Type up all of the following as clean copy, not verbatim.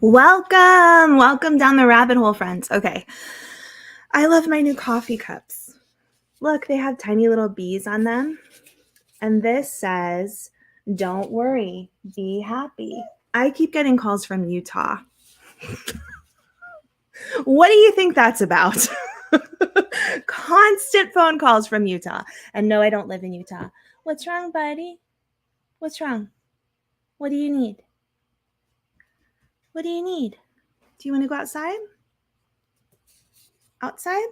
Welcome down the rabbit hole, friends. Okay, I love my new coffee cups. Look, they have tiny little bees on them. And this says, don't worry, be happy. I keep getting calls from Utah. What do you think that's about? Constant phone calls from Utah. And no, I don't live in Utah. What's wrong, buddy? What's wrong? What do you need? What do you need? Do you want to go outside? Outside?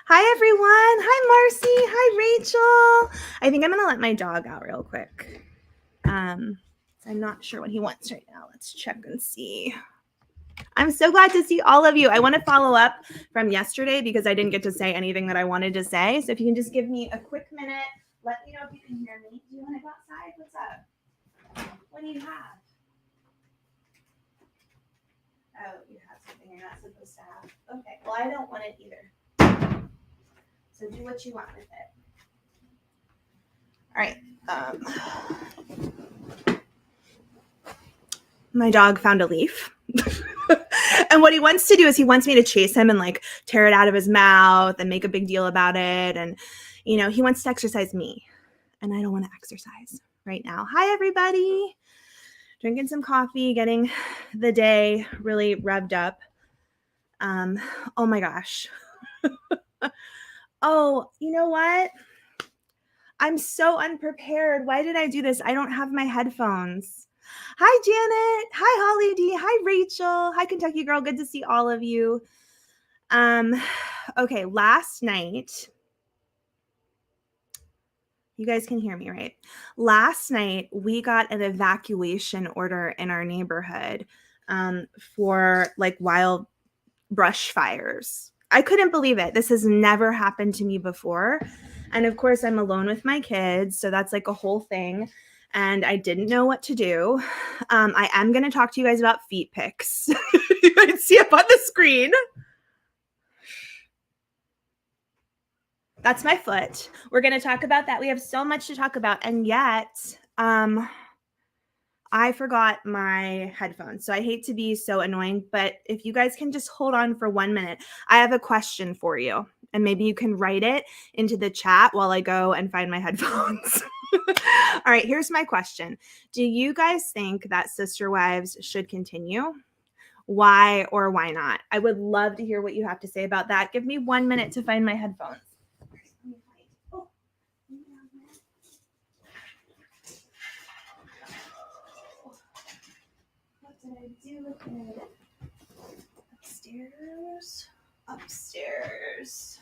Hi, everyone. Hi, Marcy. Hi, Rachel. I think I'm going to let my dog out real quick. I'm not sure what he wants right now. Let's check and see. I'm so glad to see all of you. I want to follow up from yesterday because I didn't get to say anything that I wanted to say. So if you can just give me a quick minute, let me know if you can hear me. Do you want to go outside? What's up? What do you have? Oh, you have something you're not supposed to have. Okay, well, I don't want it either. So do what you want with it. All right. My dog found a leaf. And what he wants to do is he wants me to chase him and like tear it out of his mouth and make a big deal about it. And, you know, he wants to exercise me. And I don't want to exercise right now. Hi, everybody. Drinking some coffee, getting the day really revved up. Oh, my gosh. Oh, you know what? I'm so unprepared. Why did I do this? I don't have my headphones. Hi, Janet. Hi, Holly D. Hi, Rachel. Hi, Kentucky Girl. Good to see all of you. Okay, last night, you guys can hear me, right? Last night, we got an evacuation order in our neighborhood for like wild brush fires. I couldn't believe it. This has never happened to me before. And of course, I'm alone with my kids, so that's like a whole thing. And I didn't know what to do. I am going to talk to you guys about feet pics. You can see up on the screen. That's my foot. We're going to talk about that. We have so much to talk about. And yet, I forgot my headphones. So I hate to be so annoying, but if you guys can just hold on for 1 minute, I have a question for you. And maybe you can write it into the chat while I go and find my headphones. All right, here's my question. Do you guys think that Sisterwives should continue? Why or why not? I would love to hear what you have to say about that. Give me 1 minute to find my headphones. What did I do with it? Upstairs.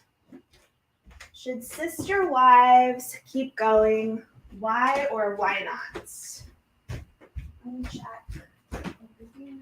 Should Sisterwives keep going? Why or why not? Let me check over here.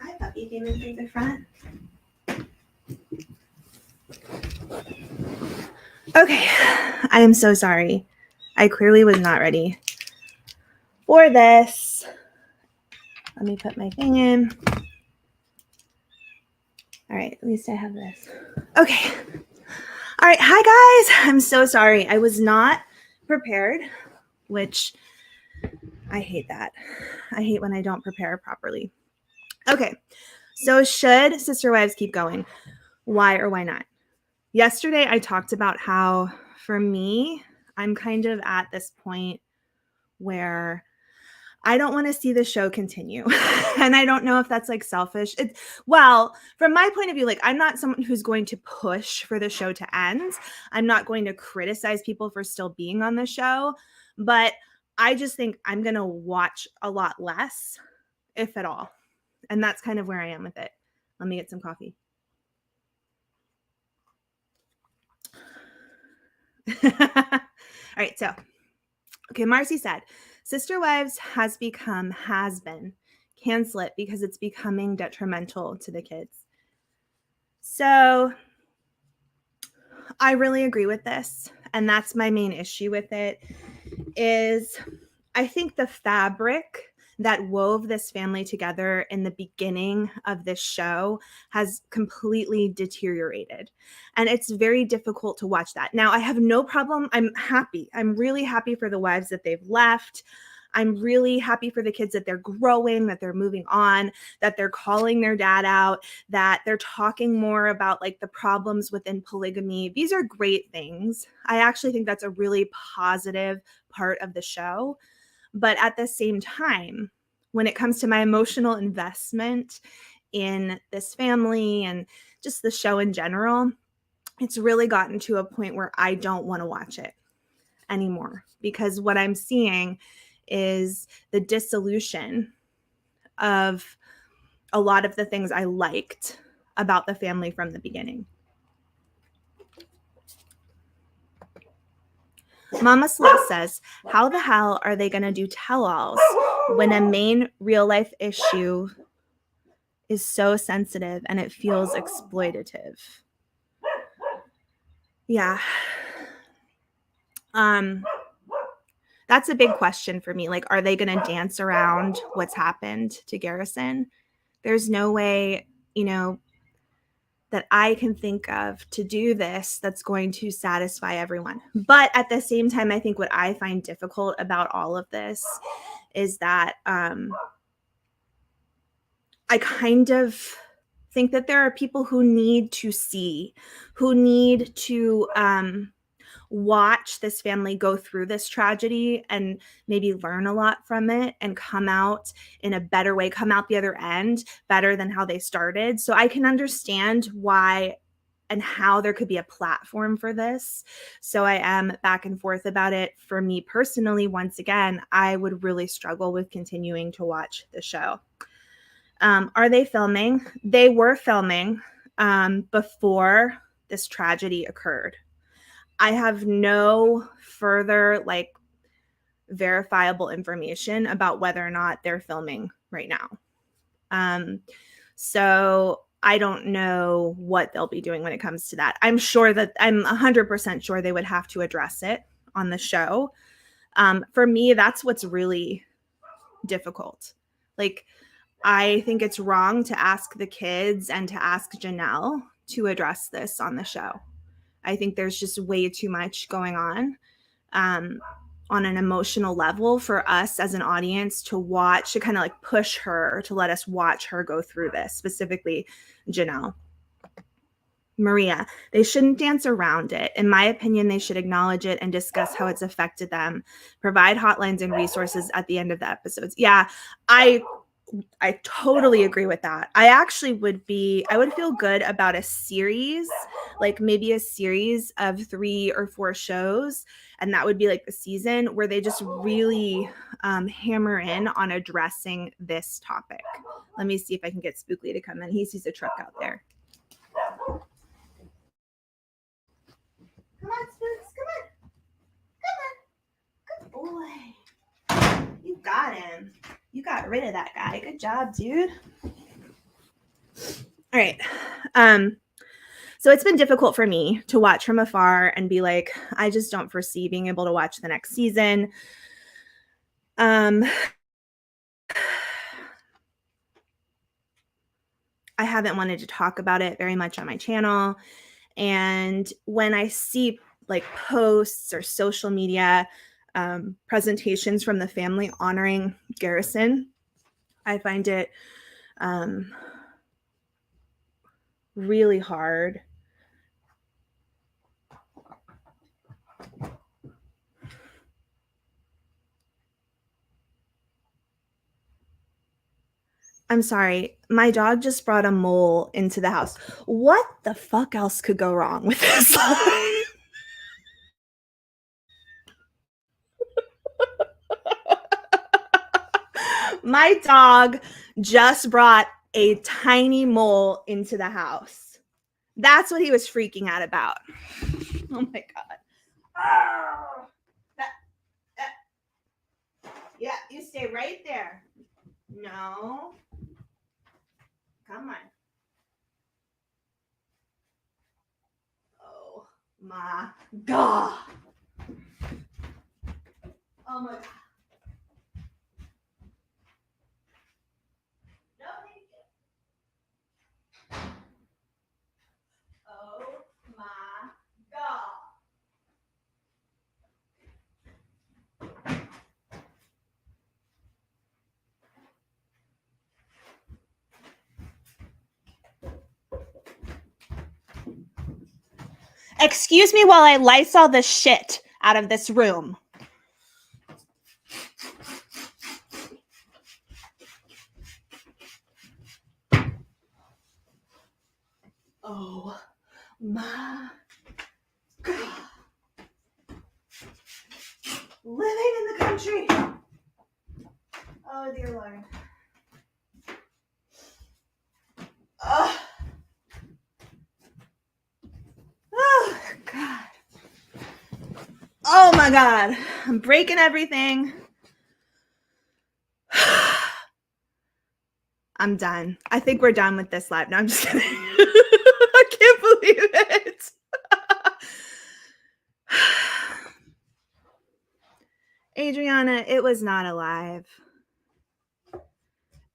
Hi, puppy. Came in through the front. Okay, I am so sorry. I clearly was not ready for this. Let me put my thing in. All right, at least I have this. Okay. All right, hi guys. I'm so sorry. I was not prepared, which I hate that. I hate when I don't prepare properly. Okay, so should Sisterwives keep going? Why or why not? Yesterday, I talked about how, for me, I'm kind of at this point where I don't want to see the show continue. And I don't know if that's like selfish. Well, from my point of view, like I'm not someone who's going to push for the show to end. I'm not going to criticize people for still being on the show, but I just think I'm going to watch a lot less, if at all. And that's kind of where I am with it. Let me get some coffee. All right, so okay, Marcy said, Sisterwives has been. Cancel it because it's becoming detrimental to the kids. So I really agree with this. And that's my main issue with it is I think the fabric that wove this family together in the beginning of this show has completely deteriorated. And it's very difficult to watch that. Now, I have no problem. I'm happy. I'm really happy for the wives that they've left. I'm really happy for the kids that they're growing, that they're moving on, that they're calling their dad out, that they're talking more about like the problems within polygamy. These are great things. I actually think that's a really positive part of the show. But at the same time, when it comes to my emotional investment in this family and just the show in general, it's really gotten to a point where I don't want to watch it anymore because what I'm seeing is the dissolution of a lot of the things I liked about the family from the beginning. Mama Celeste says, how the hell are they going to do tell-alls when a main real-life issue is so sensitive and it feels exploitative? Yeah. That's a big question for me. Like, are they going to dance around what's happened to Garrison? There's no way, that I can think of to do this that's going to satisfy everyone. But at the same time, I think what I find difficult about all of this is that I kind of think that there are people who need to see, who need to watch this family go through this tragedy and maybe learn a lot from it and come out in a better way, come out the other end better than how they started. So I can understand why and how there could be a platform for this. So I am back and forth about it. For me personally, once again, I would really struggle with continuing to watch the show. Are they filming? They were filming before this tragedy occurred. I have no further verifiable information about whether or not they're filming right now. So I don't know what they'll be doing when it comes to that. I'm 100% sure they would have to address it on the show. For me, that's what's really difficult. I think it's wrong to ask the kids and to ask Janelle to address this on the show. I think there's just way too much going on an emotional level for us as an audience to watch, to kind of push her, to let us watch her go through this, specifically Janelle. Maria, they shouldn't dance around it. In my opinion, they should acknowledge it and discuss how it's affected them. Provide hotlines and resources at the end of the episodes. Yeah, I totally agree with that. I would feel good about a series, maybe a series of 3 or 4 shows. And that would be the season where they just really hammer in on addressing this topic. Let me see if I can get Spookly to come in. He sees a truck out there. Come on, Spooks, come on. Come on. Good boy. You got him. You got rid of that guy. Good job, dude. All right. So it's been difficult for me to watch from afar and be I just don't foresee being able to watch the next season. I haven't wanted to talk about it very much on my channel. And when I see posts or social media presentations from the family honoring Garrison, I find it really hard I'm sorry. My dog just brought a mole into the house. What the fuck else could go wrong with this? My dog just brought a tiny mole into the house. That's what he was freaking out about. Oh my god. Oh, yeah, you stay right there. No. Come on. Oh my god. Oh my god. No, thank you. Oh my god. Excuse me while I Lysol the shit out of this room. Oh my god. Living in the country. Oh dear Lord. Oh, oh god. Oh my god. I'm breaking everything. I'm done. I think we're done with this live. No, I'm just kidding. I can't believe it. Adriana, it was not alive.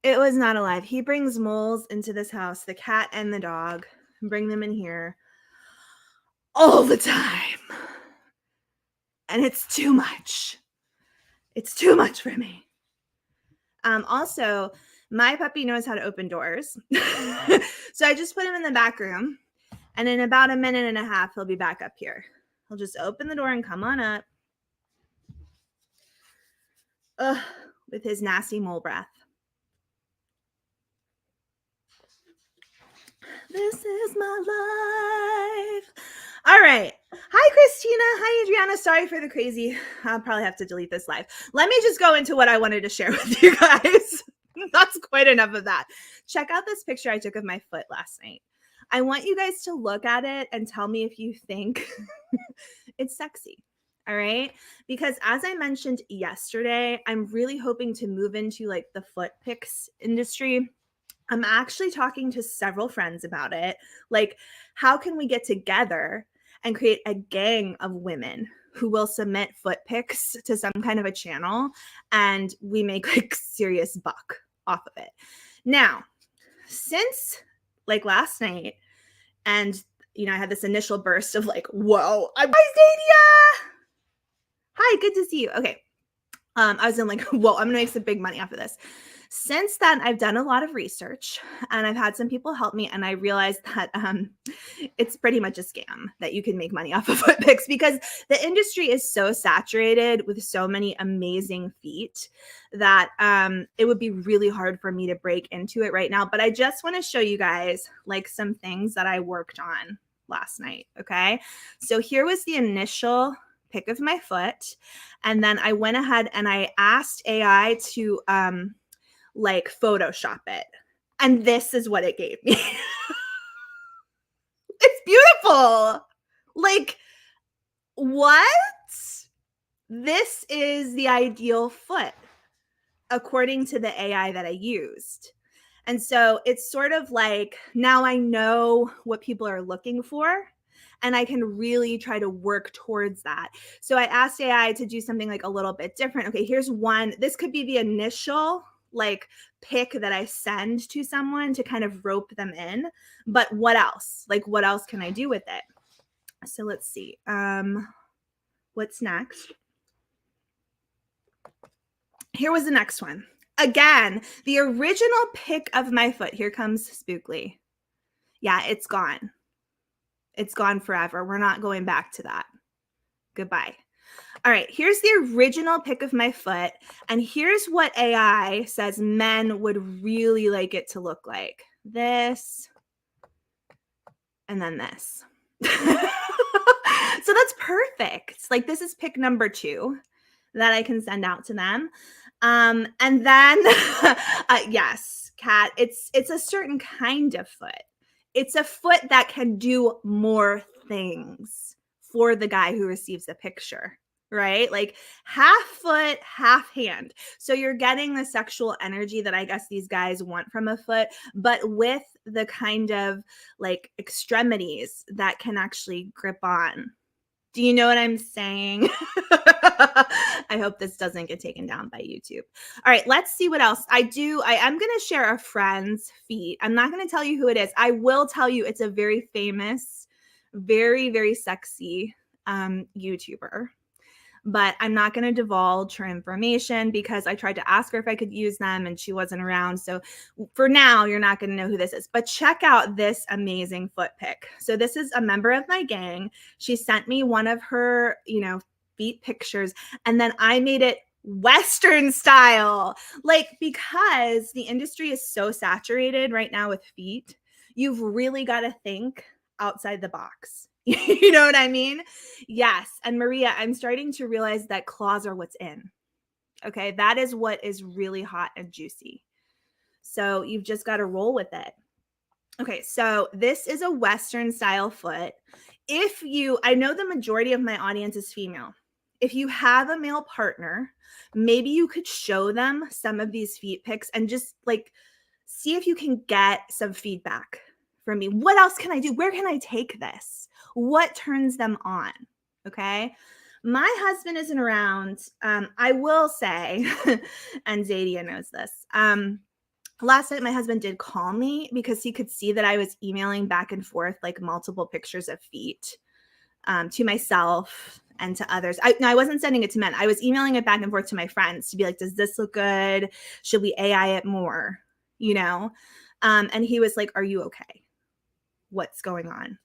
It was not alive. He brings moles into this house, the cat and the dog, bring them in here all the time. And it's too much. It's too much for me. Also, my puppy knows how to open doors. So I just put him in the back room, and in about a minute and a half, he'll be back up here. He'll just open the door and come on up. Ugh, with his nasty mole breath. This is my life. All right. Hi, Christina. Hi, Adriana. Sorry for the crazy. I'll probably have to delete this live. Let me just go into what I wanted to share with you guys. That's quite enough of that. Check out this picture I took of my foot last night. I want you guys to look at it and tell me if you think it's sexy. All right. Because as I mentioned yesterday, I'm really hoping to move into like the foot pics industry. I'm actually talking to several friends about it. Like, how can we get together and create a gang of women who will submit foot pics to some kind of a channel and we make like serious buck off of it? Now, since like last night, and you know, I had this initial burst of like, whoa, hi Zadia. Hi, good to see you. Okay. I was in like, whoa, I'm gonna make some big money off of this. Since then, I've done a lot of research and I've had some people help me, and I realized that it's pretty much a scam that you can make money off of foot pics because the industry is so saturated with so many amazing feet that it would be really hard for me to break into it right now. But I just want to show you guys like some things that I worked on last night. Okay. So here was the initial pic of my foot. And then I went ahead and I asked AI to like Photoshop it. And this is what it gave me. It's beautiful. Like, what? This is the ideal foot, according to the AI that I used. And so it's sort of like now I know what people are looking for and I can really try to work towards that. So I asked AI to do something like a little bit different. Okay, here's one. This could be the initial like pick that I send to someone to kind of rope them in. But what else? Like what else can I do with it? So let's see. What's next? Here was the next one. Again, the original pick of my foot. Here comes Spookly. Yeah, it's gone. It's gone forever. We're not going back to that. Goodbye. All right, here's the original pic of my foot, and here's what AI says men would really like it to look like. This, and then this. So that's perfect. Like, this is pic number 2 that I can send out to them. And then, yes, Kat, it's a certain kind of foot. It's a foot that can do more things for the guy who receives the picture, right? Like half foot, half hand. So you're getting the sexual energy that I guess these guys want from a foot, but with the kind of like extremities that can actually grip on. Do you know what I'm saying? I hope this doesn't get taken down by YouTube. All right, let's see what else. I am going to share a friend's feet. I'm not going to tell you who it is. I will tell you it's a very famous, very, very sexy YouTuber. But I'm not going to divulge her information because I tried to ask her if I could use them and she wasn't around. So for now, you're not going to know who this is. But check out this amazing foot pic. So this is a member of my gang. She sent me one of her, feet pictures, and then I made it Western style. Like, because the industry is so saturated right now with feet, you've really got to think outside the box. You know what I mean? Yes. And Maria, I'm starting to realize that claws are what's in. Okay. That is what is really hot and juicy. So you've just got to roll with it. Okay. So this is a Western style foot. I know the majority of my audience is female. If you have a male partner, maybe you could show them some of these feet pics and just like see if you can get some feedback from me. What else can I do? Where can I take this? What turns them on? Okay. My husband isn't around. I will say, and Zadia knows this. Last night, my husband did call me because he could see that I was emailing back and forth like multiple pictures of feet to myself and to others. I wasn't sending it to men. I was emailing it back and forth to my friends to be like, does this look good? Should we AI it more? And he was like, are you okay? What's going on?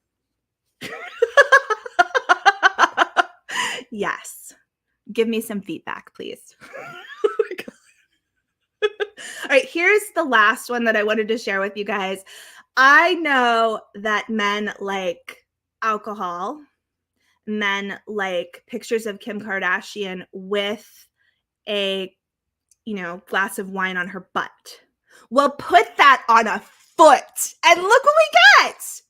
Yes. Give me some feedback, please. Oh my God. All right, here's the last one that I wanted to share with you guys. I know that men like alcohol. Men like pictures of Kim Kardashian with a, glass of wine on her butt. Well, put that on a foot and look what we get.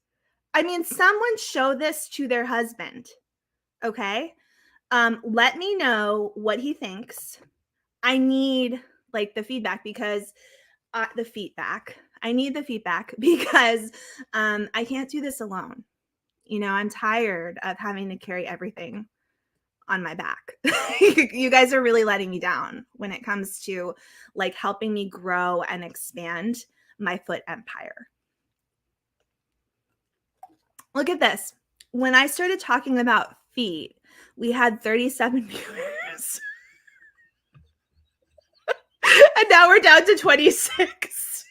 I mean, someone show this to their husband. Okay. Let me know what he thinks. I need the feedback because I need the feedback because I can't do this alone. I'm tired of having to carry everything on my back. You guys are really letting me down when it comes to helping me grow and expand my foot empire. Look at this. When I started talking about feet, we had 37 viewers. And now we're down to 26.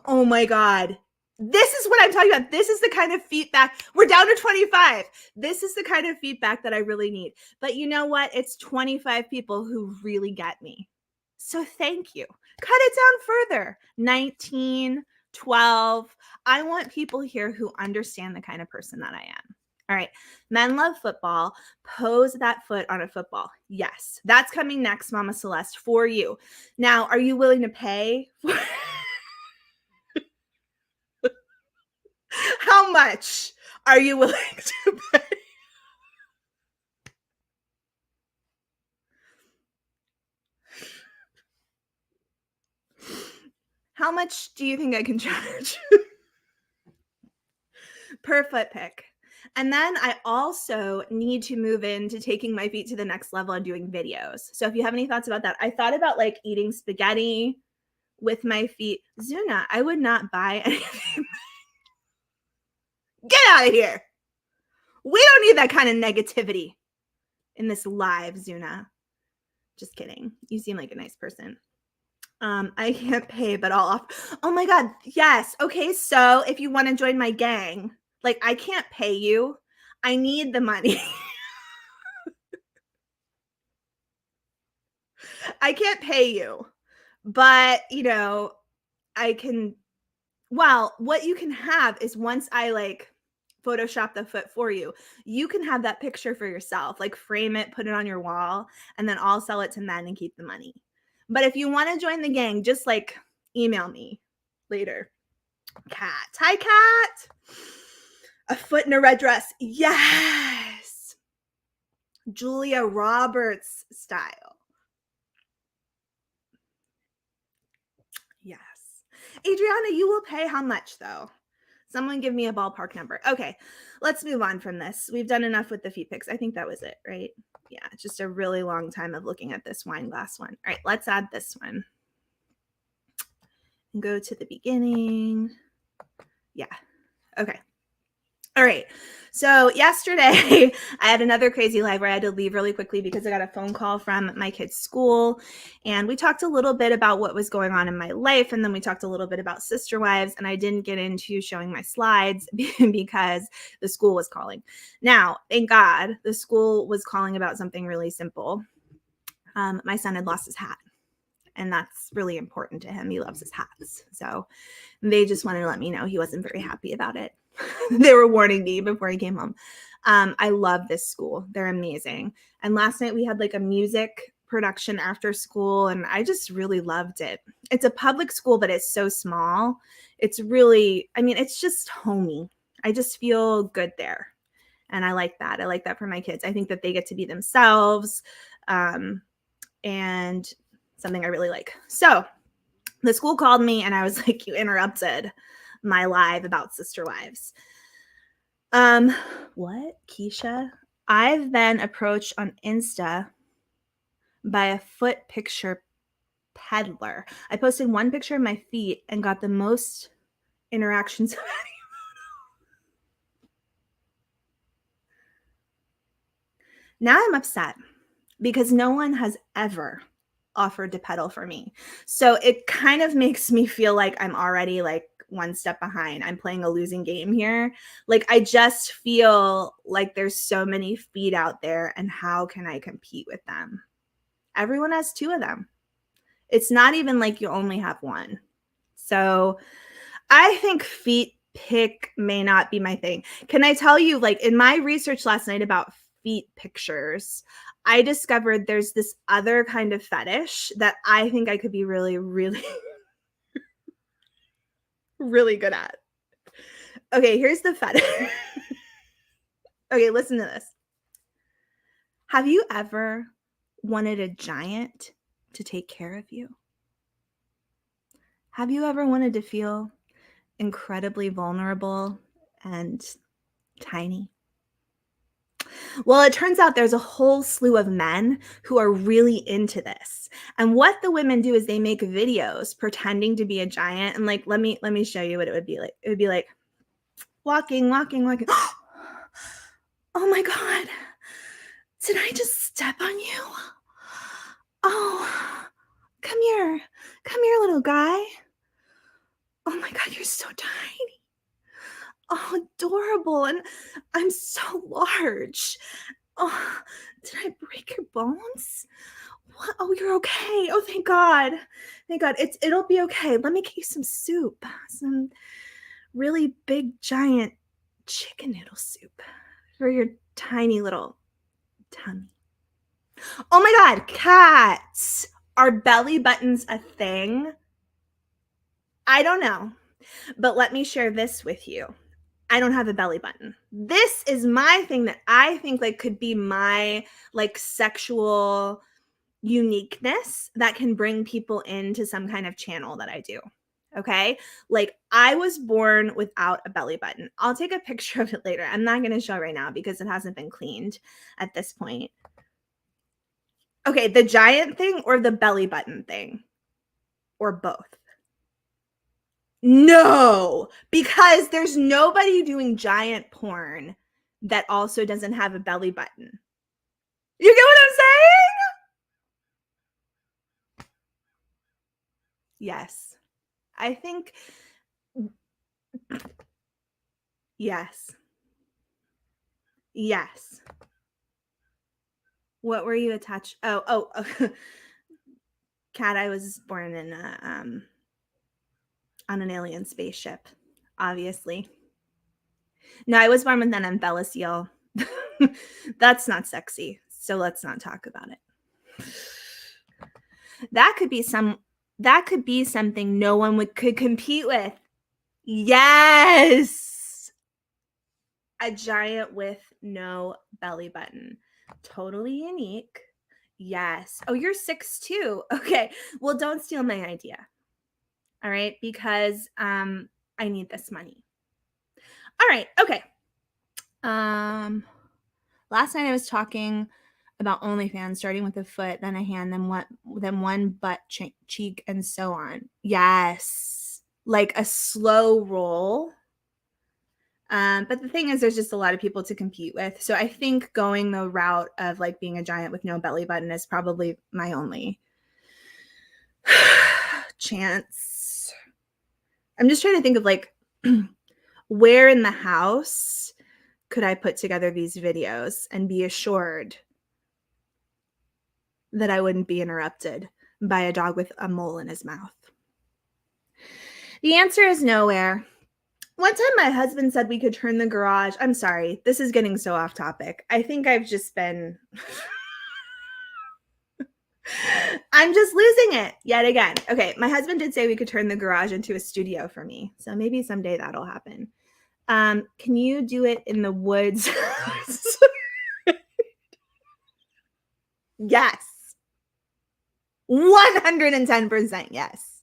Oh my God. This is what I'm talking about. This is the kind of feedback. We're down to 25. This is the kind of feedback that I really need. But you know what? It's 25 people who really get me. So thank you. Cut it down further. 19, 12. I want people here who understand the kind of person that I am. All right. Men love football. Pose that foot on a football. Yes. That's coming next, Mama Celeste, for you. Now, are you willing to pay? How much are you willing to pay? How much do you think I can charge per foot pick? And then I also need to move into taking my feet to the next level and doing videos. So if you have any thoughts about that, I thought about eating spaghetti with my feet. Zuna, I would not buy anything. Get out of here. We don't need that kind of negativity in this live, Zuna. Just kidding. You seem like a nice person. I can't pay, but I'll off. Oh my God. Yes. Okay. So if you want to join my gang, I can't pay you. I need the money. I can't pay you, but, I can well, what you can have is once I, like, Photoshop the foot for you, you can have that picture for yourself, like, frame it, put it on your wall, and then I'll sell it to men and keep the money. But if you wanna join the gang, just, like, email me later. Cat. Hi, Cat. A foot in a red dress. Yes. Julia Roberts style. Yes. Adriana, you will pay how much though? Someone give me a ballpark number. Okay, let's move on from this. We've done enough with the feet pics. I think that was it, right? Yeah, just a really long time of looking at this wine glass one. All right, let's add this one. And go to the beginning. Yeah, okay. All right. So yesterday I had another crazy live where I had to leave really quickly because I got a phone call from my kid's school, and we talked a little bit about what was going on in my life, and then we talked a little bit about Sisterwives, and I didn't get into showing my slides because the school was calling. Now, thank God, the school was calling about something really simple. My son had lost his hat, and that's really important to him. He loves his hats. So they just wanted to let me know he wasn't very happy about it. They were warning me before he came home. I love this school. They're amazing. And last night we had like a music production after school, and I just really loved it. It's a public school, but it's so small. It's really, it's just homey. I just feel good there. And I like that. I like that for my kids. I think that they get to be themselves. And something I really like. So the school called me and I was like, you interrupted my live about Sisterwives. What, Keisha? I've been approached on Insta by a foot picture peddler. I posted one picture of my feet and got the most interactions. Now I'm upset because no one has ever offered to pedal for me. So it kind of makes me feel like I'm already like one step behind. I'm playing a losing game here. Like I just feel like there's so many feet out there, and how can I compete with them? Everyone has two of them. It's not even like you only have one. So I think feet pick may not be my thing. Can I tell you, like in my research last night about feet pictures, I discovered there's this other kind of fetish that I think I could be really, really, really good at. Okay, here's the fetish. Okay, listen to this. Have you ever wanted a giant to take care of you? Have you ever wanted to feel incredibly vulnerable and tiny? Well, it turns out there's a whole slew of men who are really into this. And what the women do is they make videos pretending to be a giant. And like, let me show you what it would be like. It would be like walking. Oh my God. Did I just step on you? Oh, come here. Come here, little guy. Oh my God, you're so tiny. Oh, adorable. And I'm so large. Oh, did I break your bones? What? Oh, you're okay. Oh, thank God. Thank God. It'll be okay. Let me get you some soup. Some really big, giant chicken noodle soup for your tiny little tummy. Oh my God, cats. Are belly buttons a thing? I don't know. But let me share this with you. I don't have a belly button. This is my thing that I think like could be my like sexual uniqueness that can bring people into some kind of channel that I do. Okay? Like I was born without a belly button. I'll take a picture of it later. I'm not going to show right now because it hasn't been cleaned at this point. Okay, the giant thing or the belly button thing? Or both? No, because there's nobody doing giant porn that also doesn't have a belly button. You get what I'm saying? Yes. I think yes. Yes. What were you attached? Oh, Kat, I was born in on an alien spaceship, obviously. No, I was born with an umbrella seal. That's not sexy, so let's not talk about it. That could be something no one could compete with. Yes. A giant with no belly button. Totally unique. Yes. Oh, you're 6'2". Okay. Well, don't steal my idea. All right, because I need this money. All right. Okay. Last night I was talking about OnlyFans, starting with a foot, then a hand, then one butt cheek, and so on. Yes, like a slow roll. But the thing is, there's just a lot of people to compete with. So I think going the route of like being a giant with no belly button is probably my only chance. I'm just trying to think of like where in the house could I put together these videos and be assured that I wouldn't be interrupted by a dog with a mole in his mouth? The answer is nowhere. One time my husband said we could turn the garage. I'm sorry, this is getting so off topic. I think I've just been I'm just losing it yet again. Okay, my husband did say we could turn the garage into a studio for me. So maybe someday that'll happen. Can you do it in the woods? Yes. 110% yes.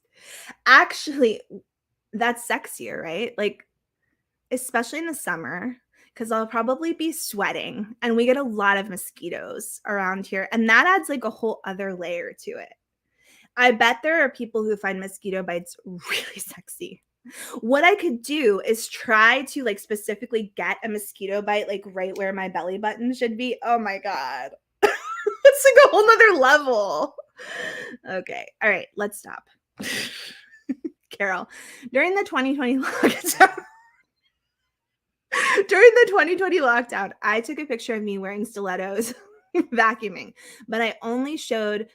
Actually, that's sexier, right? Like, especially in the summer, because I'll probably be sweating and we get a lot of mosquitoes around here. And that adds like a whole other layer to it. I bet there are people who find mosquito bites really sexy. What I could do is try to like specifically get a mosquito bite like right where my belly button should be. Oh my God. It's like a whole nother level. Okay. All right. Let's stop. Carol, during the 2020 lockdown, I took a picture of me wearing stilettos vacuuming, but I only showed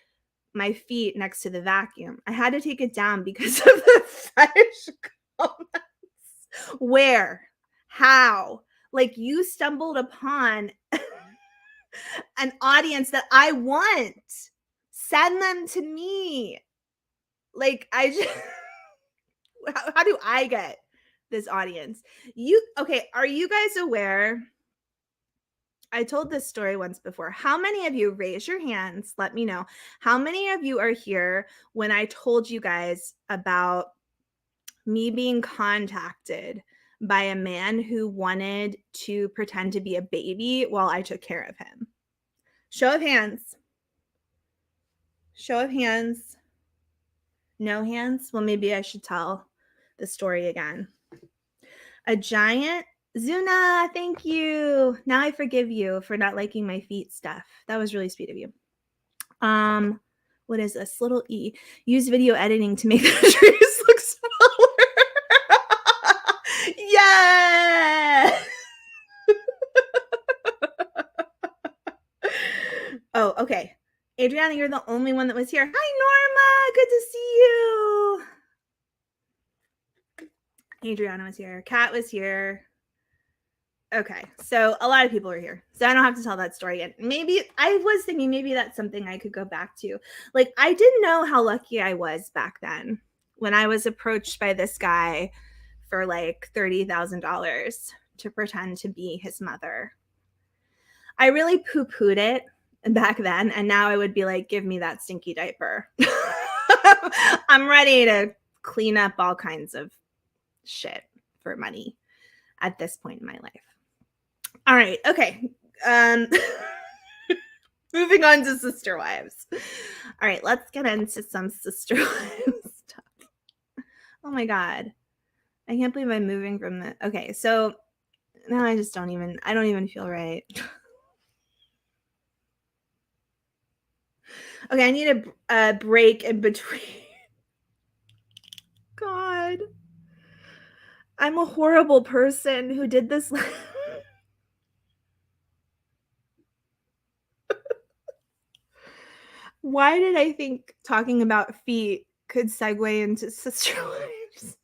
my feet next to the vacuum. I had to take it down because of the fetish comments. Where? How? Like you stumbled upon an audience that I want. Send them to me. Like I just how do I get this audience? Okay, are you guys aware? I told this story once before. How many of you, raise your hands, let me know. How many of you are here when I told you guys about me being contacted by a man who wanted to pretend to be a baby while I took care of him? Show of hands. Show of hands. No hands? Well, maybe I should tell the story again. A giant Zuna, thank you. Now I forgive you for not liking my feet stuff. That was really sweet of you. What is this? Little E. Use video editing to make the trees look smaller. Yeah. Oh, okay. Adriana, you're the only one that was here. Hi, Norma. Good to see you. Adriana was here. Kat was here. Okay, so a lot of people are here, so I don't have to tell that story again. Maybe I was thinking maybe that's something I could go back to. Like, I didn't know how lucky I was back then when I was approached by this guy for like $30,000 to pretend to be his mother. I really poo-pooed it back then, and now I would be like, give me that stinky diaper. I'm ready to clean up all kinds of shit for money at this point in my life. All right. Okay. Moving on to Sisterwives. All right. Let's get into some Sisterwives stuff. Oh my God. I can't believe I'm moving from the. Okay. So now I don't even feel right. Okay. I need a break in between. God. I'm a horrible person who did this. Why did I think talking about feet could segue into Sisterwives?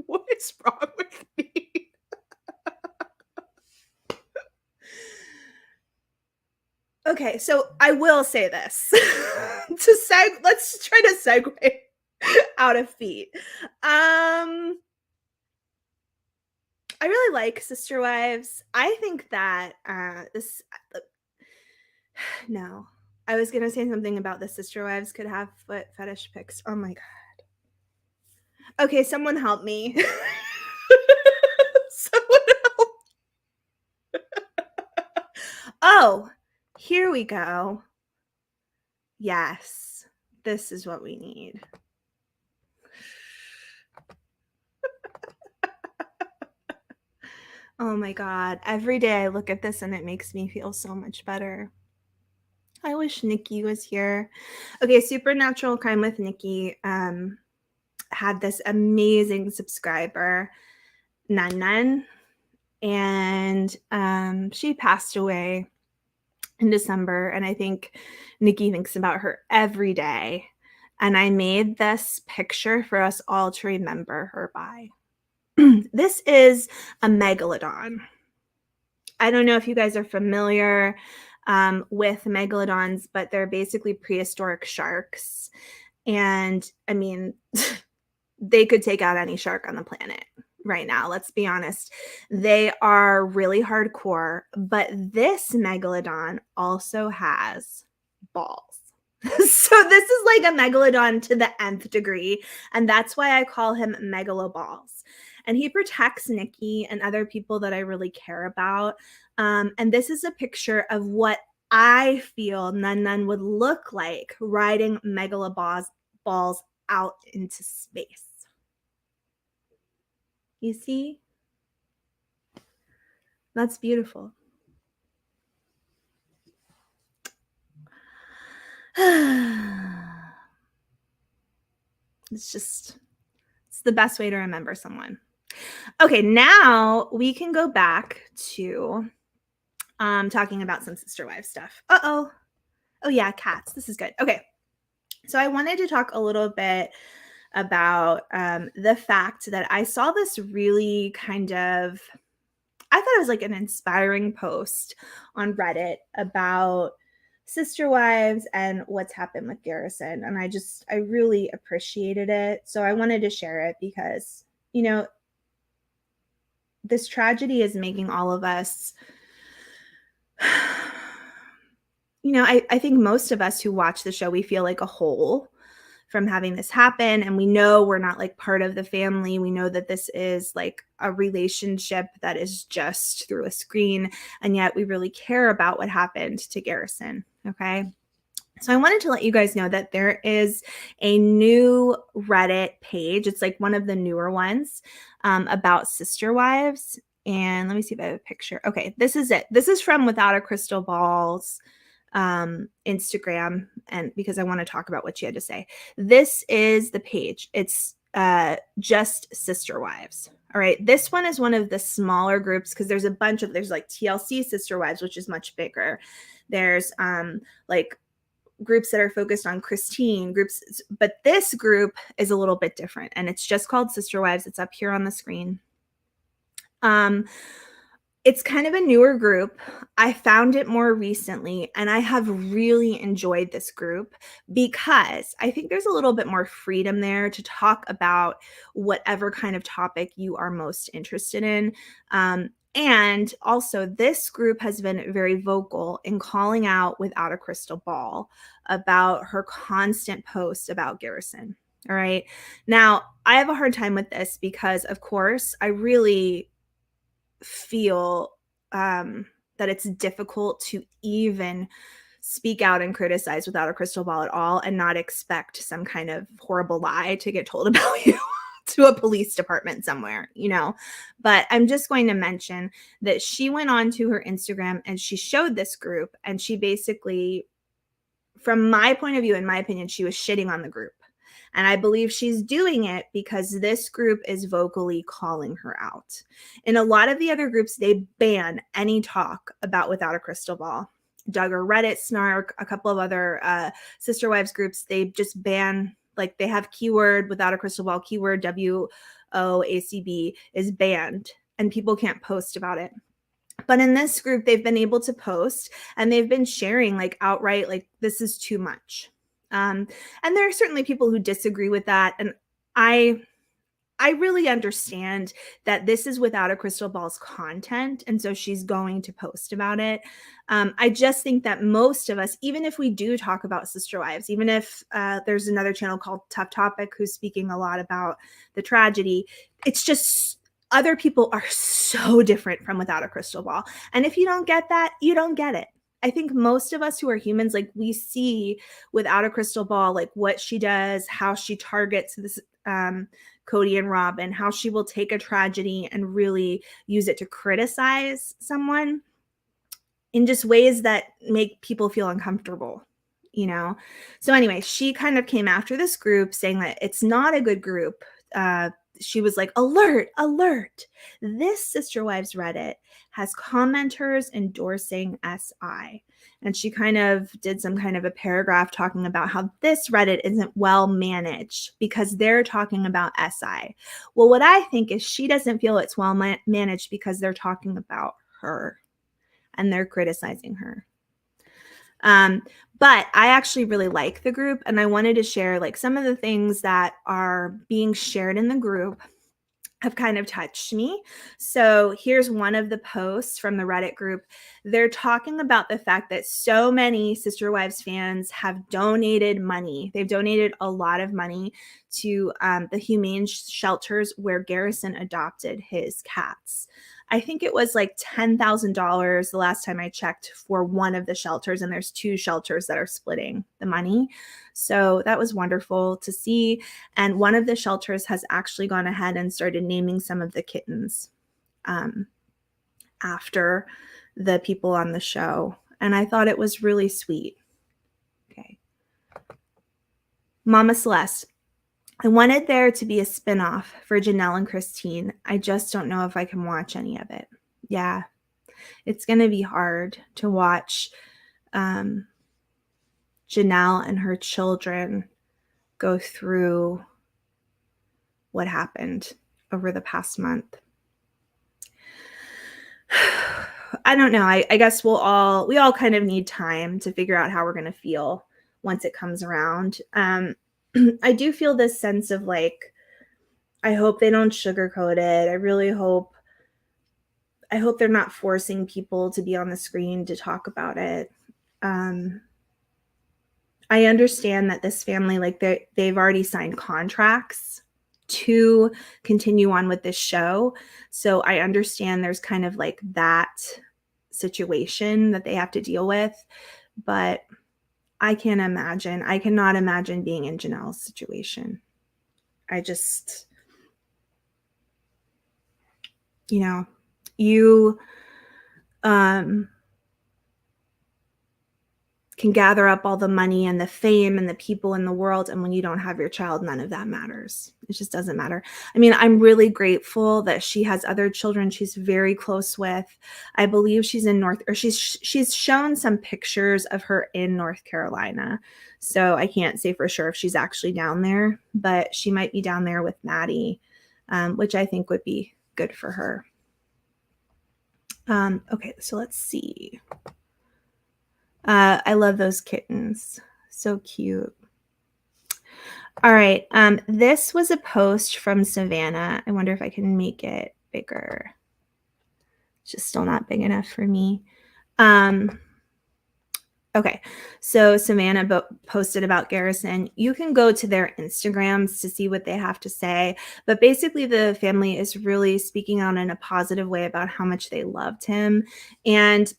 What is wrong with me? Okay, so I will say this. Let's try to segue out of feet. I really like Sisterwives. I think that no. I was gonna say something about the Sisterwives could have foot fetish pics. Oh my god. Okay, someone help me. Someone help. Oh, here we go. Yes, this is what we need. Oh my god. Every day I look at this and it makes me feel so much better. I wish Nikki was here. Okay, Supernatural Crime with Nikki had this amazing subscriber, Nan, and she passed away in December, and I think Nikki thinks about her every day. And I made this picture for us all to remember her by. This is a megalodon. I don't know if you guys are familiar with megalodons, but they're basically prehistoric sharks. And I mean, they could take out any shark on the planet right now. Let's be honest. They are really hardcore, but this megalodon also has balls. So this is like a megalodon to the nth degree, and that's why I call him Megaloballs. And he protects Nikki and other people that I really care about. And this is a picture of what I feel Nun would look like riding Megaloballs balls out into space. You see? That's beautiful. It's the best way to remember someone. Okay, now we can go back to talking about some Sisterwives stuff. Oh yeah, cats. This is good. Okay, so I wanted to talk a little bit about the fact that I saw this really I thought it was like an inspiring post on Reddit about Sisterwives and what's happened with Garrison. And I really appreciated it. So I wanted to share it because, this tragedy is making all of us, I think most of us who watch the show, we feel like a whole from having this happen. And we know we're not like part of the family. We know that this is like a relationship that is just through a screen. And yet we really care about what happened to Garrison. Okay. So I wanted to let you guys know that there is a new Reddit page. It's like one of the newer ones about Sisterwives. And let me see if I have a picture. Okay, this is it. This is from Without a Crystal Ball's Instagram, and because I want to talk about what she had to say. This is the page. It's just Sisterwives. All right, this one is one of the smaller groups because there's like TLC Sisterwives, which is much bigger. There's like groups that are focused on Christine groups, but this group is a little bit different, and it's just called Sisterwives. It's up here on the screen. It's kind of a newer group. I found it more recently, and I have really enjoyed this group because I think there's a little bit more freedom there to talk about whatever kind of topic you are most interested in. And also, this group has been very vocal in calling out Without a Crystal Ball about her constant posts about Garrison. All right. Now, I have a hard time with this because, of course, I really feel that it's difficult to even speak out and criticize Without a Crystal Ball at all and not expect some kind of horrible lie to get told about you to a police department somewhere, but I'm just going to mention that she went on to her Instagram and she showed this group, and she basically, from my point of view, in my opinion, she was shitting on the group. And I believe she's doing it because this group is vocally calling her out. In a lot of the other groups, they ban any talk about Without a Crystal Ball. Duggar, Reddit, Snark, a couple of other Sisterwives groups, they just ban, like they have keyword without a crystal ball, keyword WOACB is banned, and people can't post about it. But in this group, they've been able to post, and they've been sharing like outright, like, this is too much. And there are certainly people who disagree with that. And I really understand that this is without a crystal ball's content, and so she's going to post about it. I just think that most of us, even if we do talk about Sisterwives, even if there's another channel called Tough Topic who's speaking a lot about the tragedy, it's just other people are so different from Without a Crystal Ball. And if you don't get that, you don't get it. I think most of us who are humans, like, we see Without a Crystal Ball, like what she does, how she targets this Cody and Robin, how she will take a tragedy and really use it to criticize someone in just ways that make people feel uncomfortable, you know? So anyway, she kind of came after this group saying that it's not a good group. She was like, alert, alert. This Sisterwives Reddit has commenters endorsing SI. And she kind of did some kind of a paragraph talking about how this Reddit isn't well managed because they're talking about SI. Well, what I think is she doesn't feel it's well managed because they're talking about her and they're criticizing her. But I actually really like the group, and I wanted to share like some of the things that are being shared in the group have kind of touched me. So here's one of the posts from the Reddit group. They're talking about the fact that so many Sisterwives fans have donated money. They've donated a lot of money to the humane shelters where Garrison adopted his cats. I think it was like $10,000 the last time I checked for one of the shelters, and there's 2 shelters that are splitting the money. So that was wonderful to see. And one of the shelters has actually gone ahead and started naming some of the kittens after the people on the show. And I thought it was really sweet. Okay. Mama Celeste. I wanted there to be a spinoff for Janelle and Christine. I just don't know if I can watch any of it. Yeah, it's going to be hard to watch Janelle and her children go through what happened over the past month. I don't know. I guess we all kind of need time to figure out how we're going to feel once it comes around. I do feel this sense of like, I hope they don't sugarcoat it. I really hope they're not forcing people to be on the screen to talk about it. I understand that this family, like they've already signed contracts to continue on with this show. So I understand there's kind of like that situation that they have to deal with, but I cannot imagine being in Janelle's situation. I just, you can gather up all the money and the fame and the people in the world, and when you don't have your child, none of that matters. It just doesn't matter. I mean, I'm really grateful that she has other children she's very close with. I believe she's in she's shown some pictures of her in North Carolina. So I can't say for sure if she's actually down there, but she might be down there with Maddie, which I think would be good for her. Okay, so let's see. I love those kittens. So cute. All right. This was a post from Savannah. I wonder if I can make it bigger. It's just still not big enough for me. Okay. So Savannah posted about Garrison. You can go to their Instagrams to see what they have to say. But basically, the family is really speaking out in a positive way about how much they loved him. And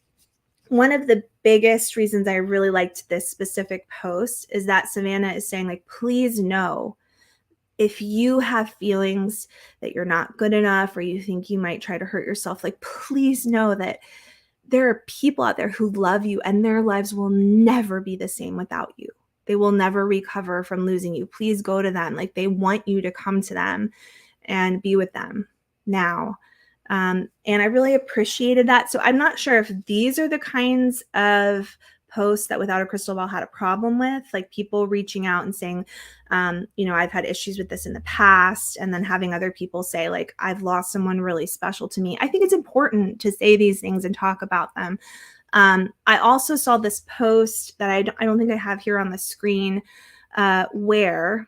one of the biggest reasons I really liked this specific post is that Savannah is saying, like, please know if you have feelings that you're not good enough or you think you might try to hurt yourself, like, please know that there are people out there who love you and their lives will never be the same without you. They will never recover from losing you. Please go to them. Like, they want you to come to them and be with them now. And I really appreciated that. So I'm not sure if these are the kinds of posts that Without a Crystal Ball had a problem with, like people reaching out and saying, I've had issues with this in the past, and then having other people say, like, I've lost someone really special to me. I think it's important to say these things and talk about them. I also saw this post that I don't think I have here on the screen, where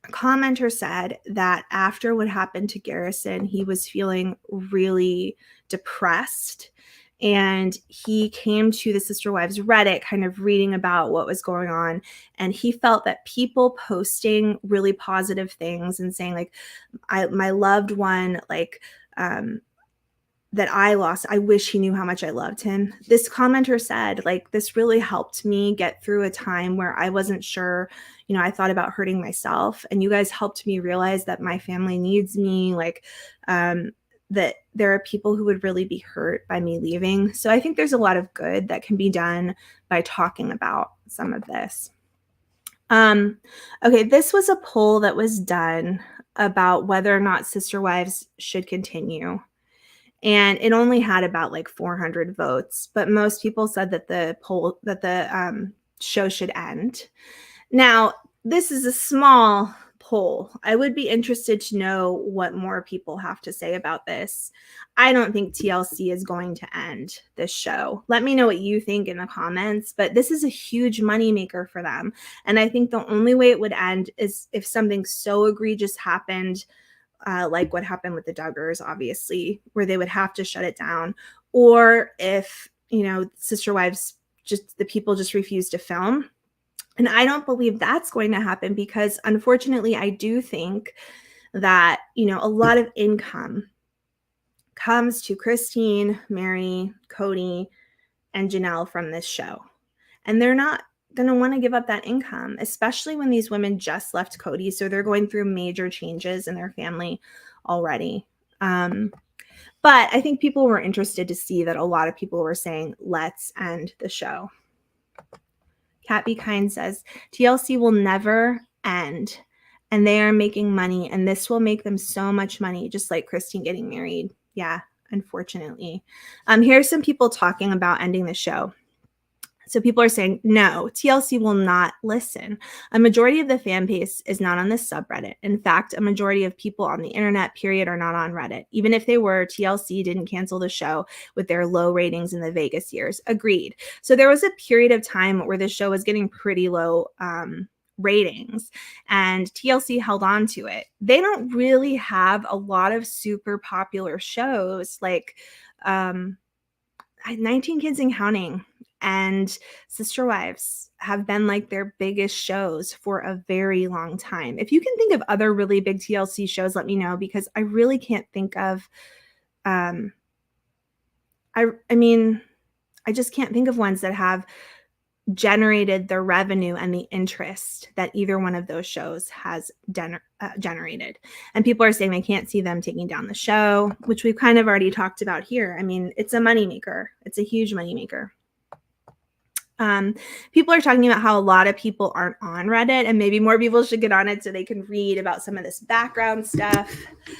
a commenter said that after what happened to Garrison, he was feeling really depressed. And he came to the Sisterwives Reddit kind of reading about what was going on. And he felt that people posting really positive things and saying, like, my loved one, like, that I lost, I wish he knew how much I loved him. This commenter said, like, this really helped me get through a time where I wasn't sure, I thought about hurting myself. And you guys helped me realize that my family needs me, like, that there are people who would really be hurt by me leaving. So I think there's a lot of good that can be done by talking about some of this. Okay, this was a poll that was done about whether or not Sisterwives should continue. And it only had about like 400 votes, but most people said that the show should end. Now, this is a small poll. I would be interested to know what more people have to say about this. I don't think TLC is going to end this show. Let me know what you think in the comments, but this is a huge moneymaker for them. And I think the only way it would end is if something so egregious happened, like what happened with the Duggars, obviously, where they would have to shut it down, or if, Sisterwives, just the people just refuse to film. And I don't believe that's going to happen because, unfortunately, I do think that, a lot of income comes to Christine, Mary, Cody, and Janelle from this show. And they're not going to want to give up that income, especially when these women just left Cody. So they're going through major changes in their family already. But I think people were interested to see that a lot of people were saying, let's end the show. Cat Be Kind says, TLC will never end, and they are making money, and this will make them so much money, just like Christine getting married. Yeah, unfortunately. Here's some people talking about ending the show. So people are saying, no, TLC will not listen. A majority of the fan base is not on this subreddit. In fact, a majority of people on the internet, period, are not on Reddit. Even if they were, TLC didn't cancel the show with their low ratings in the Vegas years. Agreed. So there was a period of time where the show was getting pretty low ratings, and TLC held on to it. They don't really have a lot of super popular shows like 19 Kids and Counting and Sisterwives have been like their biggest shows for a very long time. If you can think of other really big TLC shows, let me know, because I really can't think of, I just can't think of ones that have generated the revenue and the interest that either one of those shows has generated. And people are saying they can't see them taking down the show, which we've kind of already talked about here. I mean, it's a moneymaker. It's a huge moneymaker. People are talking about how a lot of people aren't on Reddit, and maybe more people should get on it so they can read about some of this background stuff.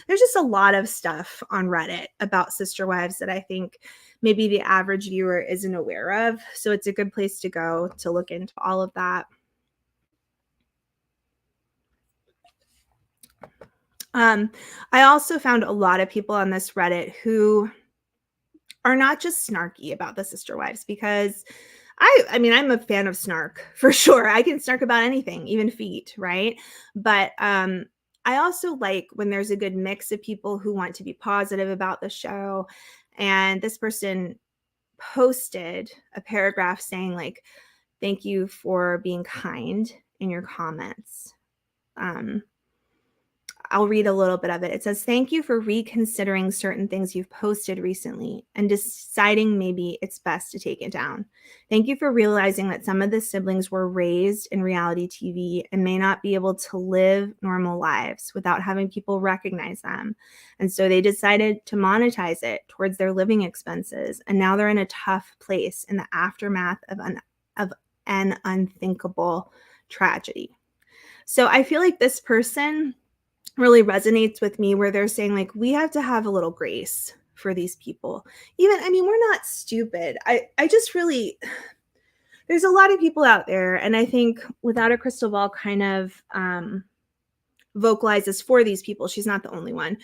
There's just a lot of stuff on Reddit about Sisterwives that I think maybe the average viewer isn't aware of. So it's a good place to go to look into all of that. I also found a lot of people on this Reddit who are not just snarky about the Sisterwives, because I mean, I'm a fan of snark for sure. I can snark about anything, even feet, right? But I also like when there's a good mix of people who want to be positive about the show. And this person posted a paragraph saying, like, thank you for being kind in your comments. I'll read a little bit of it. It says, thank you for reconsidering certain things you've posted recently and deciding maybe it's best to take it down. Thank you for realizing that some of the siblings were raised in reality TV and may not be able to live normal lives without having people recognize them. And so they decided to monetize it towards their living expenses. And now they're in a tough place in the aftermath of an unthinkable tragedy. So I feel like this person really resonates with me, where they're saying like, we have to have a little grace for these people. Even, I mean, we're not stupid. I just really, there's a lot of people out there, and I think Without a Crystal Ball kind of vocalizes for these people. She's not the only one.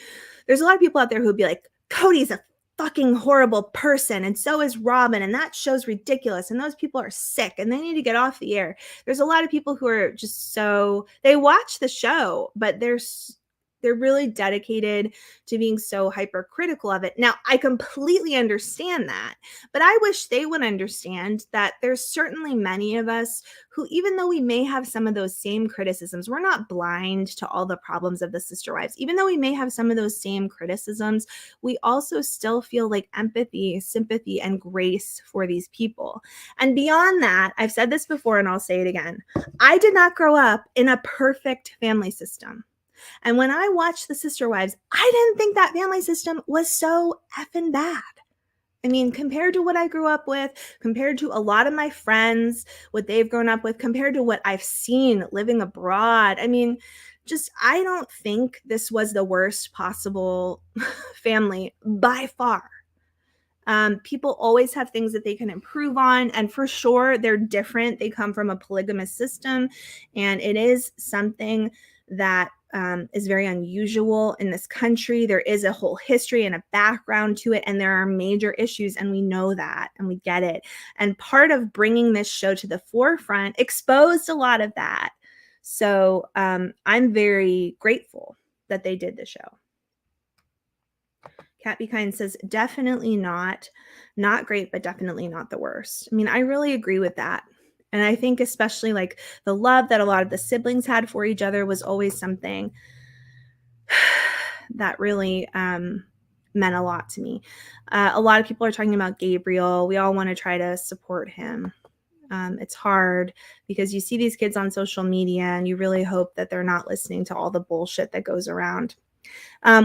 There's a lot of people out there who would be like, Cody's a fucking horrible person, and so is Robin, and that show's ridiculous, and those people are sick and they need to get off the air. There's a lot of people who are just so, they watch the show, but they're really dedicated to being so hypercritical of it. Now, I completely understand that, but I wish they would understand that there's certainly many of us who, even though we may have some of those same criticisms, we're not blind to all the problems of the Sisterwives. Even though we may have some of those same criticisms, we also still feel like empathy, sympathy, and grace for these people. And beyond that, I've said this before and I'll say it again. I did not grow up in a perfect family system. And when I watched the Sisterwives, I didn't think that family system was so effing bad. I mean, compared to what I grew up with, compared to a lot of my friends, what they've grown up with, compared to what I've seen living abroad, I mean, just, I don't think this was the worst possible family by far. People always have things that they can improve on, and for sure they're different. They come from a polygamous system, and it is something that is very unusual in this country. There is a whole history and a background to it, and there are major issues, and we know that, and we get it. And part of bringing this show to the forefront exposed a lot of that. So I'm very grateful that they did the show. Cat Be Kind says, definitely not great, but definitely not the worst. I mean, I really agree with that. And I think especially like the love that a lot of the siblings had for each other was always something that really meant a lot to me. A lot of people are talking about Gabriel. We all want to try to support him. It's hard because you see these kids on social media and you really hope that they're not listening to all the bullshit that goes around.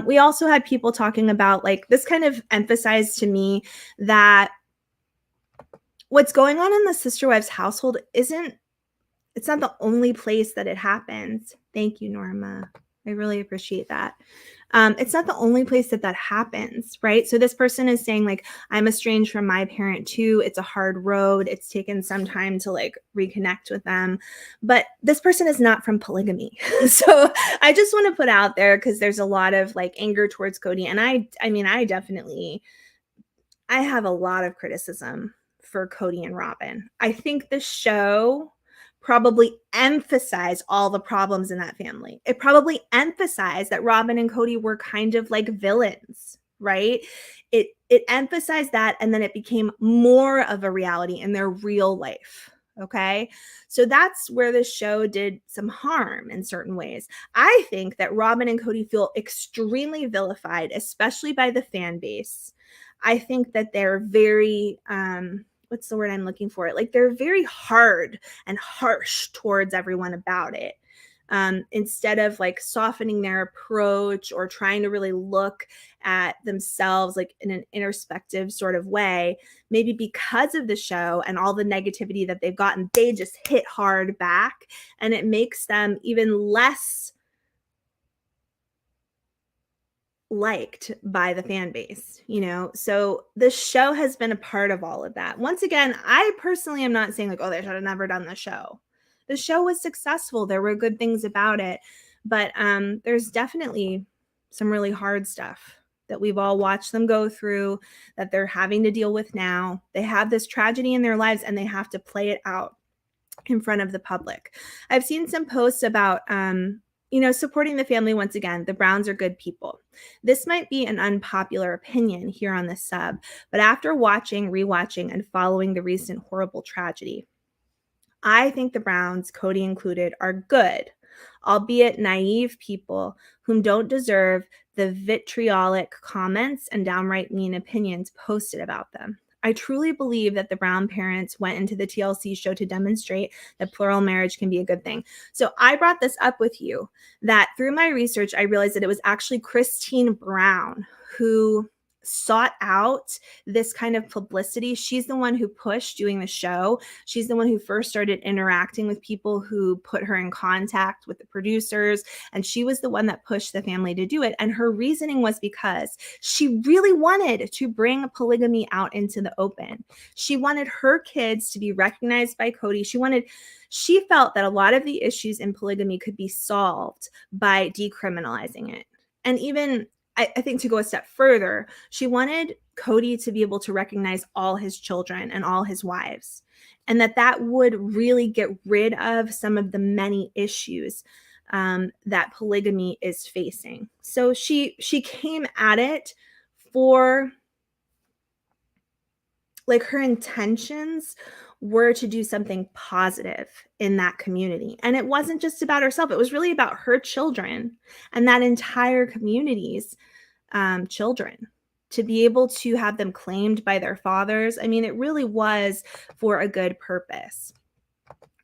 We also had people talking about, like, this kind of emphasized to me that what's going on in the Sisterwives household it's not the only place that it happens. Thank you, Norma. I really appreciate that. It's not the only place that happens, right? So this person is saying, like, I'm estranged from my parent too. It's a hard road. It's taken some time to like reconnect with them. But this person is not from polygamy. So I just want to put out there, because there's a lot of like anger towards Cody. And I mean, I have a lot of criticism for Cody and Robin. I think the show probably emphasized all the problems in that family. It probably emphasized that Robin and Cody were kind of like villains, right? It emphasized that, and then it became more of a reality in their real life. Okay. So that's where the show did some harm in certain ways. I think that Robin and Cody feel extremely vilified, especially by the fan base. I think that they're very, what's the word I'm looking for? Like, they're very hard and harsh towards everyone about it. Instead of like softening their approach or trying to really look at themselves like in an introspective sort of way, maybe because of the show and all the negativity that they've gotten, they just hit hard back, and it makes them even less liked by the fan base, you know? So the show has been a part of all of that. Once again, I personally am not saying like, oh, they should have never done the show. The show was successful. There were good things about it, but there's definitely some really hard stuff that we've all watched them go through, that they're having to deal with now. They have this tragedy in their lives and they have to play it out in front of the public. I've seen some posts about supporting the family. Once again, the Browns are good people. This might be an unpopular opinion here on this sub, but after watching, rewatching, and following the recent horrible tragedy, I think the Browns, Cody included, are good, albeit naive people whom don't deserve the vitriolic comments and downright mean opinions posted about them. I truly believe that the Brown parents went into the TLC show to demonstrate that plural marriage can be a good thing. So I brought this up with you, that through my research, I realized that it was actually Christine Brown who sought out this kind of publicity. She's the one who pushed doing the show. She's the one who first started interacting with people who put her in contact with the producers. And she was the one that pushed the family to do it. And her reasoning was because she really wanted to bring polygamy out into the open. She wanted her kids to be recognized by Cody. She felt that a lot of the issues in polygamy could be solved by decriminalizing it. And even I think to go a step further, she wanted Cody to be able to recognize all his children and all his wives, and that would really get rid of some of the many issues that polygamy is facing. So she came at it for, like, her intentions were to do something positive in that community. And it wasn't just about herself. It was really about her children and that entire community's children, to be able to have them claimed by their fathers. I mean, it really was for a good purpose.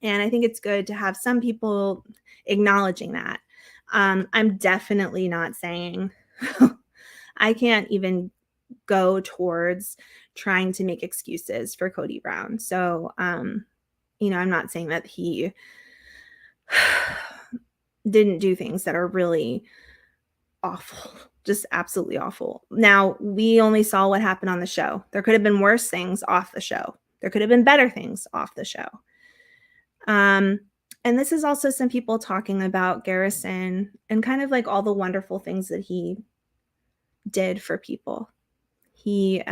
And I think it's good to have some people acknowledging that. I'm definitely not saying I can't even go towards trying to make excuses for Cody Brown. So, I'm not saying that he didn't do things that are really awful, just absolutely awful. Now, we only saw what happened on the show. There could have been worse things off the show. There could have been better things off the show. And this is also some people talking about Garrison and kind of like all the wonderful things that he did for people. He,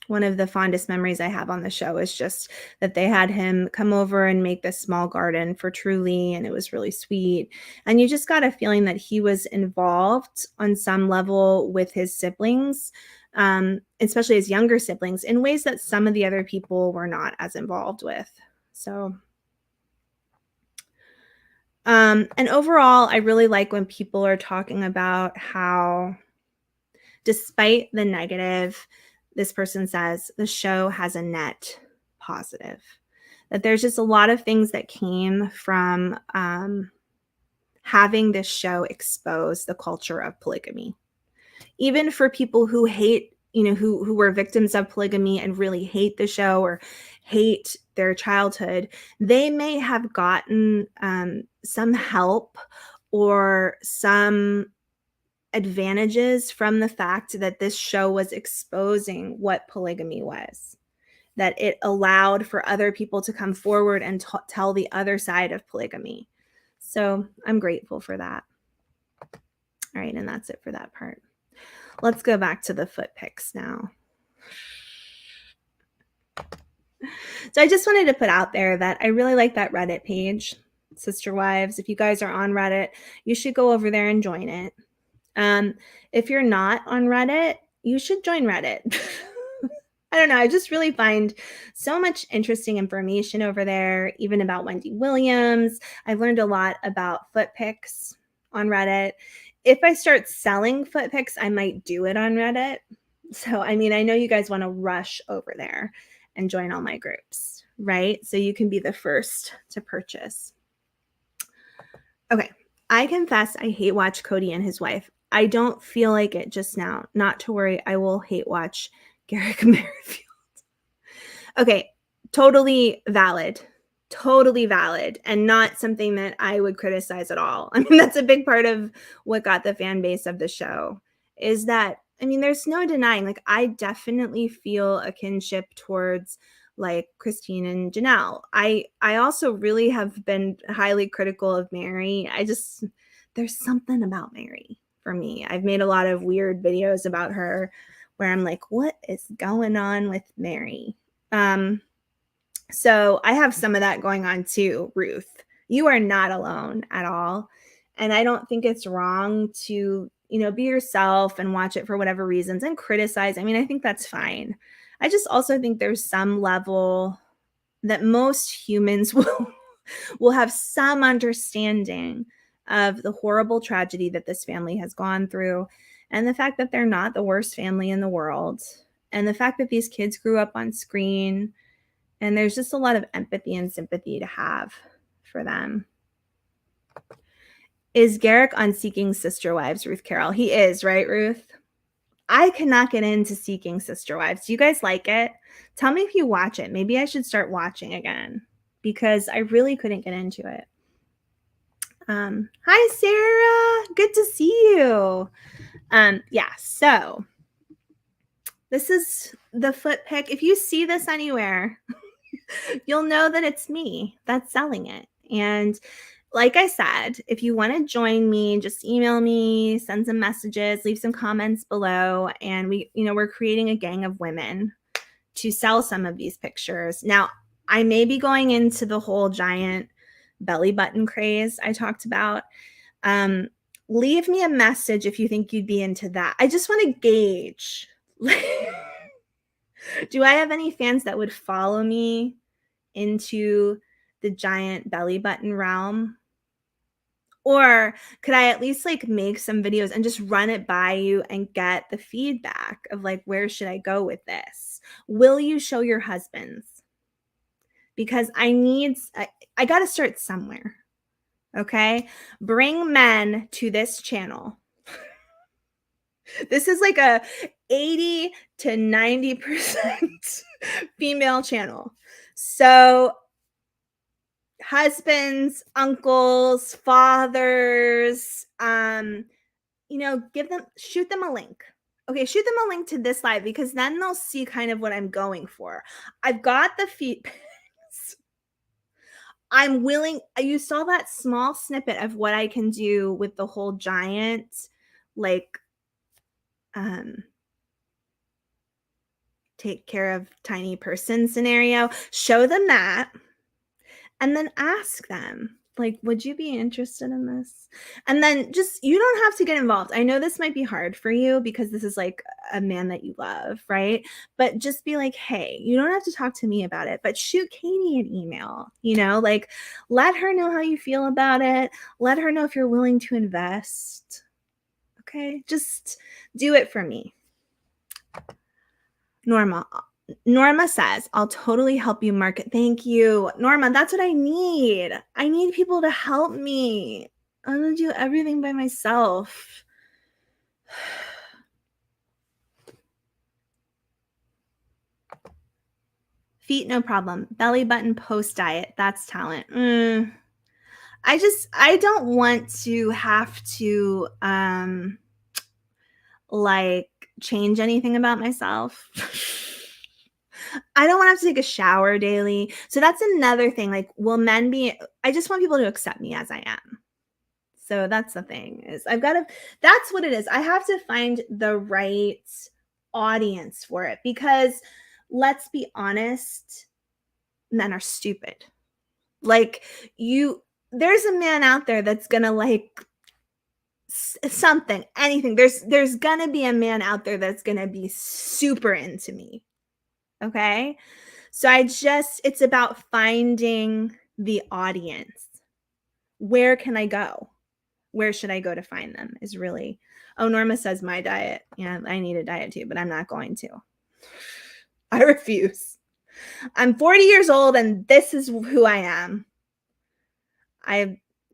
one of the fondest memories I have on the show is just that they had him come over and make this small garden for Truly, and it was really sweet. And you just got a feeling that he was involved on some level with his siblings, especially his younger siblings, in ways that some of the other people were not as involved with. So, and overall, I really like when people are talking about how, despite the negative, this person says the show has a net positive, that there's just a lot of things that came from having this show expose the culture of polygamy. Even for people who hate, who were victims of polygamy and really hate the show or hate their childhood, they may have gotten some help or some advantages from the fact that this show was exposing what polygamy was, that it allowed for other people to come forward and tell the other side of polygamy. So I'm grateful for that. All right, and that's it for that part. Let's go back to the foot pics now. So I just wanted to put out there that I really like that Reddit page, Sisterwives. If you guys are on Reddit, you should go over there and join it. If you're not on Reddit, you should join Reddit. I don't know. I just really find so much interesting information over there, even about Wendy Williams. I've learned a lot about foot pics on Reddit. If I start selling foot pics, I might do it on Reddit. So, I know you guys want to rush over there and join all my groups, right? So you can be the first to purchase. Okay. I confess I hate watch Cody and his wife. I don't feel like it just now. Not to worry, I will hate watch Garrick Merrifield. Okay, totally valid. Totally valid, and not something that I would criticize at all. That's a big part of what got the fan base of the show, is that, there's no denying, like, I definitely feel a kinship towards, like, Christine and Janelle. I also really have been highly critical of Mary. There's something about Mary for me. I've made a lot of weird videos about her where I'm like, what is going on with Mary? So I have some of that going on too, Ruth. You are not alone at all. And I don't think it's wrong to, be yourself and watch it for whatever reasons and criticize. I think that's fine. I just also think there's some level that most humans will have some understanding of the horrible tragedy that this family has gone through, and the fact that they're not the worst family in the world, and the fact that these kids grew up on screen, and there's just a lot of empathy and sympathy to have for them. Is Garrick on Seeking Sister Wives, Ruth Carroll? He is, right, Ruth? I cannot get into Seeking Sister Wives. Do you guys like it? Tell me if you watch it. Maybe I should start watching again because I really couldn't get into it. Hi, Sarah. Good to see you. Yeah, so this is the foot pick. If you see this anywhere, you'll know that it's me that's selling it. And like I said, if you want to join me, just email me, send some messages, leave some comments below. And we're creating a gang of women to sell some of these pictures. Now, I may be going into the whole giant belly button craze I talked about. Leave me a message if you think you'd be into that. I just want to gauge. Do I have any fans that would follow me into the giant belly button realm? Or could I at least like make some videos and just run it by you and get the feedback of like, where should I go with this? Will you show your husbands? Because I got to start somewhere. Okay. Bring men to this channel. This is like a 80 to 90% female channel. So husbands, uncles, fathers, shoot them a link. Okay, shoot them a link to this live because then they'll see kind of what I'm going for. I've got the feet pics. I'm willing. You saw that small snippet of what I can do with the whole giant, like, take care of tiny person scenario. Show them that. And then ask them, like, would you be interested in this? And then you don't have to get involved. I know this might be hard for you because this is like a man that you love, right? But just be like, hey, you don't have to talk to me about it, but shoot Katie an email, like let her know how you feel about it. Let her know if you're willing to invest. Okay, just do it for me. Norma says, I'll totally help you market. Thank you, Norma. That's what I need. I need people to help me. I'm going to do everything by myself. Feet, no problem. Belly button post diet. That's talent. I don't want to have to, like change anything about myself. I don't want to have to take a shower daily. So that's another thing. Like, I just want people to accept me as I am. So that's the thing that's what it is. I have to find the right audience for it because let's be honest, men are stupid. Like there's a man out there that's going to like something, anything. There's going to be a man out there that's going to be super into me. Okay. So it's about finding the audience. Where can I go? Where should I go to find them is really, Norma says my diet. Yeah, I need a diet too, but I'm not going to. I refuse. I'm 40 years old and this is who I am.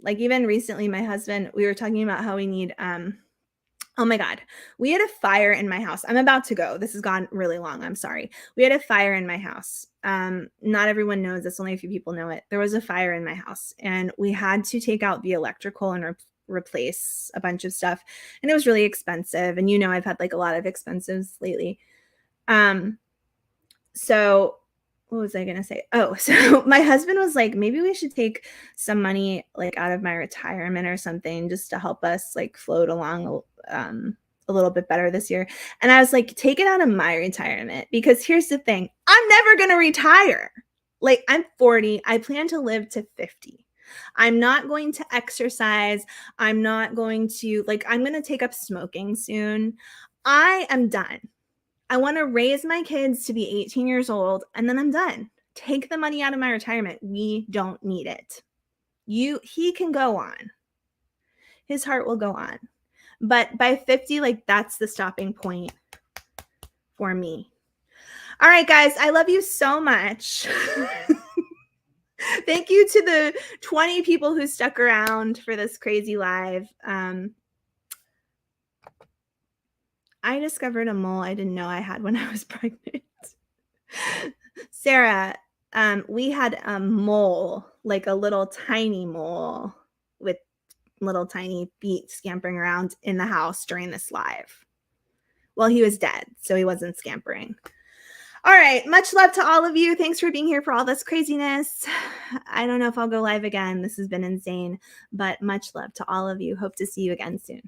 Even recently, my husband, we were talking about how we need, oh my God, we had a fire in my house. I'm about to go. This has gone really long. I'm sorry. We had a fire in my house. Not everyone knows this. Only a few people know it. There was a fire in my house and we had to take out the electrical and replace a bunch of stuff. And it was really expensive. And I've had like a lot of expenses lately. So what was I going to say? Oh, so my husband was like, maybe we should take some money like out of my retirement or something just to help us like float along a little bit better this year. And I was like, take it out of my retirement because here's the thing. I'm never going to retire. Like I'm 40. I plan to live to 50. I'm not going to exercise. I'm not going to I'm going to take up smoking soon. I am done. I want to raise my kids to be 18 years old and then I'm done. Take the money out of my retirement. We don't need it. He can go on. His heart will go on. But by 50, that's the stopping point for me. All right, guys, I love you so much. Thank you to the 20 people who stuck around for this crazy live. I discovered a mole I didn't know I had when I was pregnant. Sarah, we had a mole, like a little tiny mole with little tiny feet scampering around in the house during this live. Well, he was dead, so he wasn't scampering. All right. Much love to all of you. Thanks for being here for all this craziness. I don't know if I'll go live again. This has been insane, but much love to all of you. Hope to see you again soon.